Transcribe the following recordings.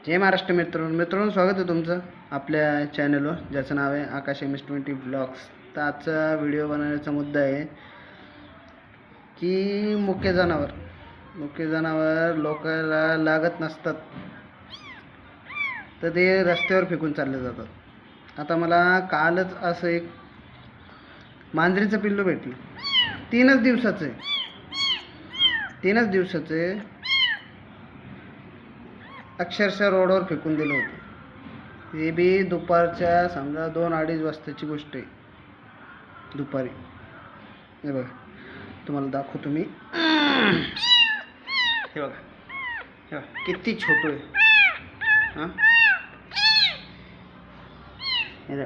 जय महाराष्ट्र मित्रांनो, स्वागत आहे तुमचं आपल्या चॅनलवर, ज्याचं नाव आहे आकाश MS20 ब्लॉग्स. तर आजचा व्हिडिओ बनवण्याचा मुद्दा आहे की मुख्य जनावर लोकांना लागत नसतात तर ते रस्त्यावर फेकून चालले जातात. आता मला कालच असं एक मांजरीचं पिल्लू भेटलं. 3च दिवसाचं आहे. अक्षरशः रोडवर फेकून दिलं होतं. हे बी दुपारच्या समजा 2-2:30 वाजताची गोष्ट आहे. दुपारी हे बघा, तुम्हाला दाखवतो मी. हे बघा किती छोटं आहे. हां, हे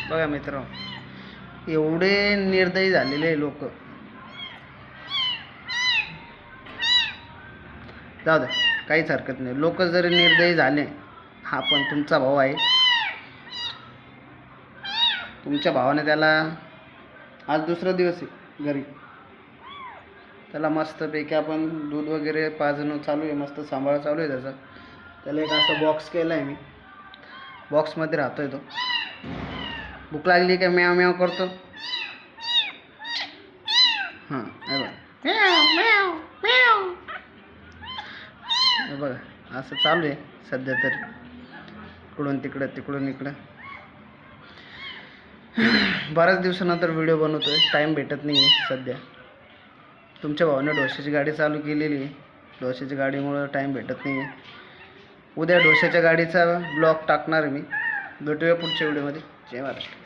बघा मित्रांनो, एवढे निर्दयी झालेले लोक. जाऊ द्या, काहीच हरकत नाही. लोक जरी निर्दयी झाले, हा पण तुमचा भाऊ आहे. तुमच्या भावाने त्याला आज दुसरा दिवस आहे घरी, त्याला मस्तपैकी आपण दूध वगैरे पाजणं चालू आहे, मस्त सांभाळ चालू आहे त्याचा. त्याला एक असा बॉक्स केला आहे मी, बॉक्समध्ये राहतोय तो. भूक लागली का म्याव म्याव करतो. हां, हे बघा असं चालू आहे सध्या तरी. इकडून तिकडं. बऱ्याच दिवसानंतर व्हिडिओ बनवतोय, टाईम भेटत नाही आहे सध्या. तुमच्या भावाने डोश्याची गाडी चालू केलेली आहे. डोश्याच्या गाडीमुळं टाईम भेटत नाही आहे. उद्या डोश्याच्या गाडीचा ब्लॉग टाकणार मी. भेटूया पुढच्या व्हिडिओमध्ये. जय महाराष्ट्र.